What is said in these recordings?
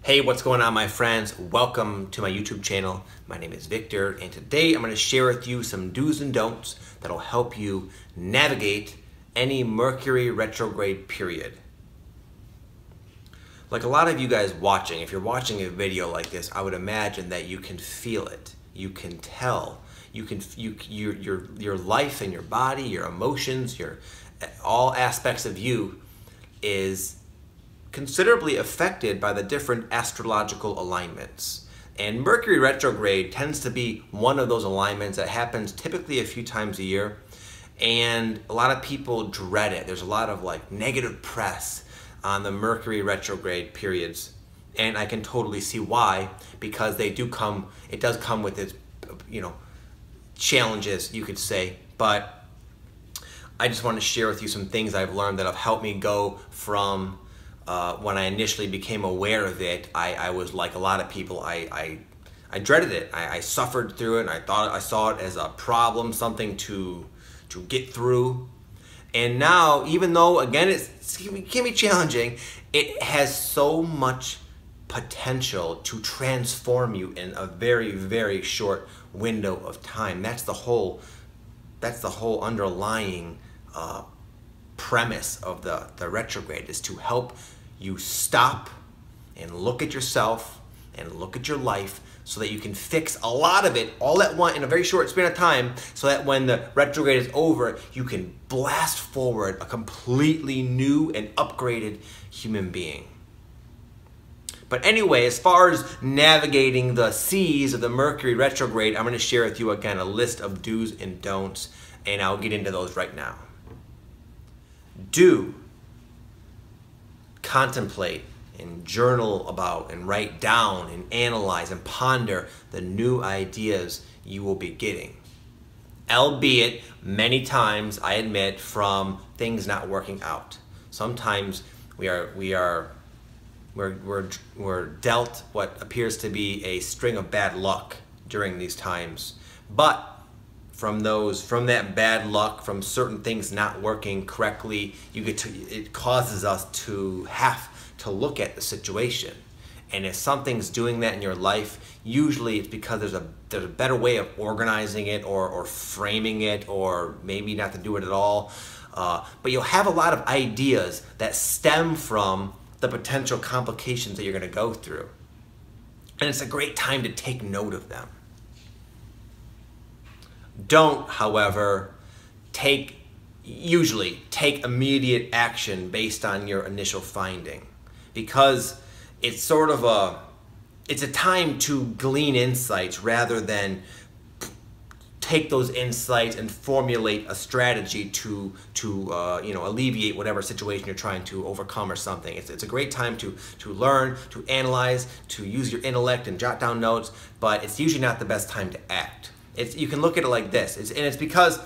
Hey, what's going on, my friends? Welcome to my YouTube channel. My name is Victor, and today I'm going to share with you some do's and don'ts that'll help you navigate any Mercury retrograde period. Like a lot of you guys watching, if you're watching a video like this, I would imagine that you can feel it. You can tell. Your life and your body, your emotions, all aspects of you is considerably affected by the different astrological alignments. And Mercury retrograde tends to be one of those alignments that happens typically a few times a year, and a lot of people dread it. There's a lot of negative press on the Mercury retrograde periods, and I can totally see why, because it does come with its challenges, you could say. But I just want to share with you some things I've learned that have helped me go from when I initially became aware of it. I was like a lot of people. I dreaded it. I suffered through it, and I saw it as a problem, something to get through. And now, even though again it can be challenging, it has so much potential to transform you in a very, very short window of time. That's the whole underlying premise of the retrograde, is to help you stop and look at yourself and look at your life so that you can fix a lot of it all at once in a very short span of time, so that when the retrograde is over, you can blast forward a completely new and upgraded human being. But anyway, as far as navigating the seas of the Mercury retrograde, I'm going to share with you again a list of do's and don'ts, and I'll get into those right now. Do contemplate and journal about and write down and analyze and ponder the new ideas you will be getting. Albeit many times, I admit, from things not working out. Sometimes we're dealt what appears to be a string of bad luck during these times. But from that bad luck, from certain things not working correctly, it causes us to have to look at the situation. And if something's doing that in your life, usually it's because there's a better way of organizing it or framing it, or maybe not to do it at all. But you'll have a lot of ideas that stem from the potential complications that you're going to go through. And it's a great time to take note of them. Don't, however, usually take immediate action based on your initial finding, because it's it's a time to glean insights rather than take those insights and formulate a strategy to alleviate whatever situation you're trying to overcome or something. It's a great time to learn, to analyze, to use your intellect and jot down notes, but it's usually not the best time to act. You can look at it like this, it's because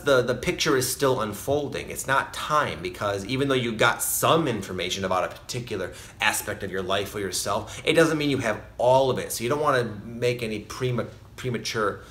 the picture is still unfolding. It's not time, because even though you got some information about a particular aspect of your life or yourself, it doesn't mean you have all of it. So you don't want to make any premature,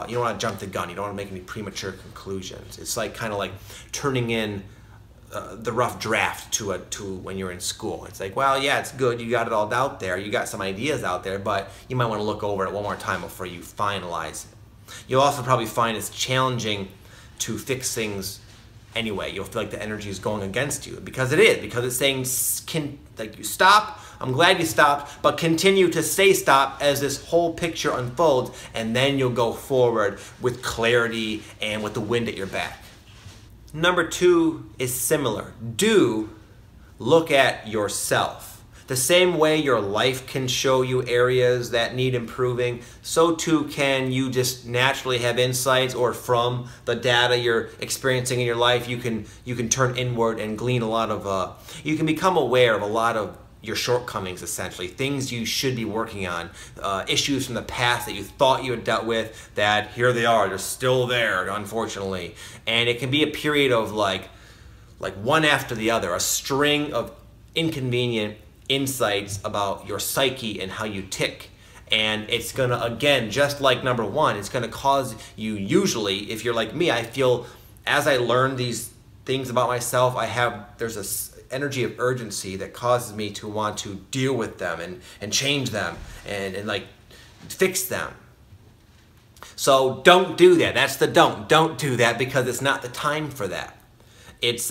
you don't want to jump the gun. You don't want to make any premature conclusions. It's kind of turning in the rough draft to when you're in school. It's like, well, yeah, it's good, you got it all out there, you got some ideas out there, but you might want to look over it one more time before you finalize it. You'll also probably find it's challenging to fix things anyway. You'll feel like the energy is going against you, because it's saying, you stop, I'm glad you stopped, but continue to say stop as this whole picture unfolds, and then you'll go forward with clarity and with the wind at your back. Number 2 is similar. Do look at yourself. The same way your life can show you areas that need improving, so too can you just naturally have insights, or from the data you're experiencing in your life, you can turn inward and glean a lot of, you can become aware of a lot of your shortcomings, essentially, things you should be working on, issues from the past that you thought you had dealt with, that here they are, they're still there, unfortunately. And it can be a period of like one after the other, a string of inconvenient insights about your psyche and how you tick. And it's gonna, again, just like number 1, it's gonna cause you, usually, if you're like me, I feel as I learn these things about myself, there's energy of urgency that causes me to want to deal with them and change them and like fix them. So don't do that. That's the don't. Don't do that, because it's not the time for that. It's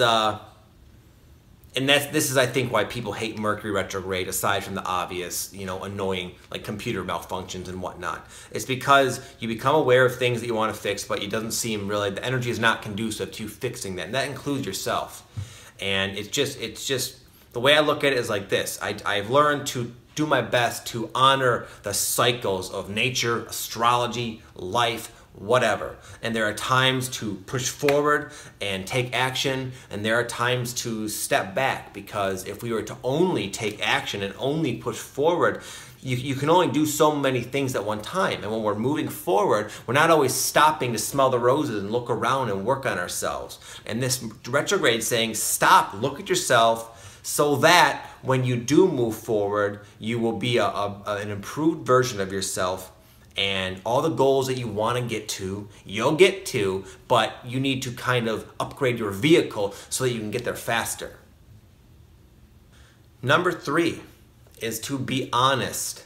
and this is, I think, why people hate Mercury retrograde, aside from the obvious, annoying, like computer malfunctions and whatnot. It's because you become aware of things that you want to fix, but it doesn't seem really, the energy is not conducive to you fixing that. And that includes yourself. And it's just, the way I look at it is like this. I've learned to do my best to honor the cycles of nature, astrology, life, whatever. And there are times to push forward and take action, and there are times to step back, because if we were to only take action and only push forward, you can only do so many things at one time. And when we're moving forward, we're not always stopping to smell the roses and look around and work on ourselves. And this retrograde is saying, stop, look at yourself, so that when you do move forward, you will be an improved version of yourself. And all the goals that you want to get to, you'll get to, but you need to kind of upgrade your vehicle so that you can get there faster. Number 3 is to be honest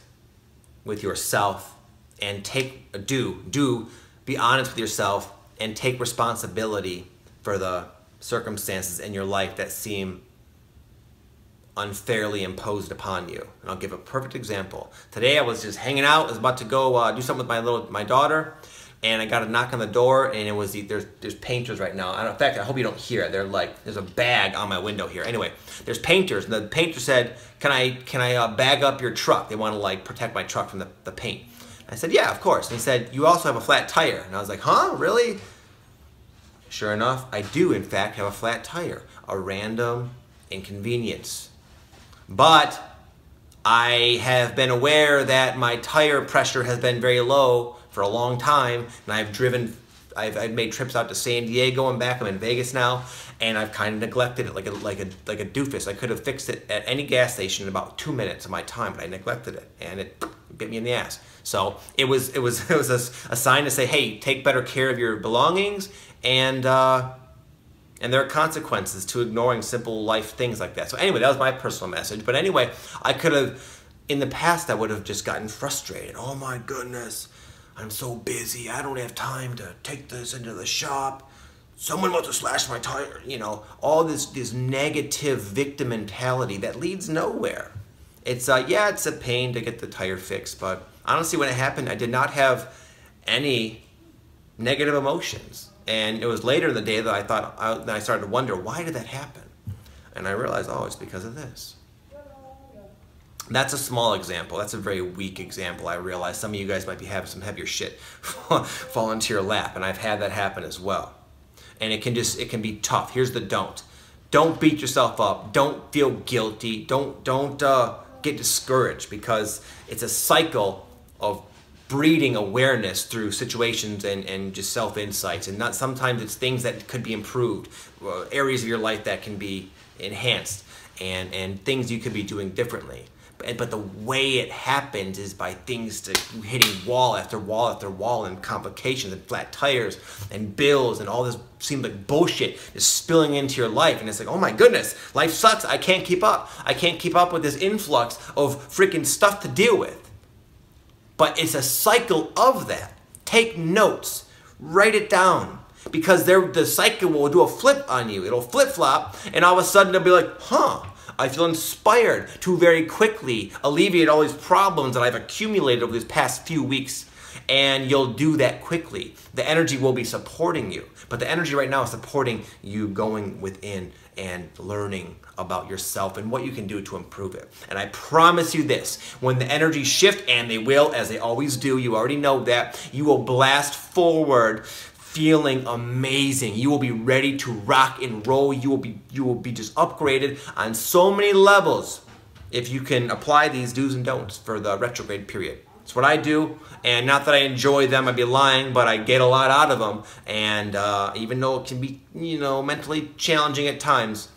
with yourself and be honest with yourself and take responsibility for the circumstances in your life that seem unfairly imposed upon you. And I'll give a perfect example. Today I was just hanging out. I was about to go do something with my daughter, and I got a knock on the door, and it was there's painters right now. In fact, I hope you don't hear it. They're like, there's a bag on my window here. Anyway, there's painters, and the painter said, "Can I bag up your truck? They want to like protect my truck from the paint." I said, "Yeah, of course." And he said, "You also have a flat tire." And I was like, "Huh? Really?" Sure enough, I do in fact have a flat tire. A random inconvenience. But I have been aware that my tire pressure has been very low for a long time, and I've made trips out to San Diego and back. I'm in Vegas now, and I've kind of neglected it like a doofus. I could have fixed it at any gas station in about 2 minutes of my time, but I neglected it, and it bit me in the ass. So it was a sign to say, hey, take better care of your belongings, and there are consequences to ignoring simple life things like that. So anyway, that was my personal message. But anyway, I could have, in the past, I would have just gotten frustrated. Oh my goodness, I'm so busy. I don't have time to take this into the shop. Someone wants to slash my tire. All this negative victim mentality that leads nowhere. It's, yeah, it's a pain to get the tire fixed. But honestly, when it happened, I did not have any negative emotions. And it was later in the day that I started to wonder, why did that happen? And I realized, oh, it's because of this. That's a small example. That's a very weak example. I realize some of you guys might be having some heavier shit fall into your lap, and I've had that happen as well. And it can be tough. Here's the don't. Don't beat yourself up. Don't feel guilty. Don't get discouraged, because it's a cycle of breeding awareness through situations and just self-insights. And not sometimes it's things that could be improved, areas of your life that can be enhanced, and things you could be doing differently. But the way it happens is by things hitting wall after wall after wall, and complications and flat tires and bills and all this seems like bullshit is spilling into your life. And it's like, oh my goodness, life sucks. I can't keep up. I can't keep up with this influx of freaking stuff to deal with. But it's a cycle of that. Take notes. Write it down. Because the cycle will do a flip on you. It'll flip-flop, and all of a sudden it'll be like, huh, I feel inspired to very quickly alleviate all these problems that I've accumulated over these past few weeks. And you'll do that quickly. The energy will be supporting you. But the energy right now is supporting you going within and learning about yourself and what you can do to improve it. And I promise you this, when the energies shift, and they will, as they always do, you already know that, you will blast forward feeling amazing. You will be ready to rock and roll. You will be just upgraded on so many levels if you can apply these do's and don'ts for the retrograde period. It's what I do, and not that I enjoy them, I'd be lying, but I get a lot out of them. And even though it can be, mentally challenging at times,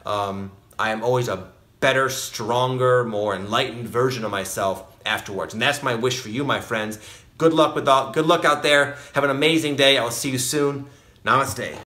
I am always a better, stronger, more enlightened version of myself afterwards. And that's my wish for you, my friends. Good luck out there. Have an amazing day. I'll see you soon. Namaste.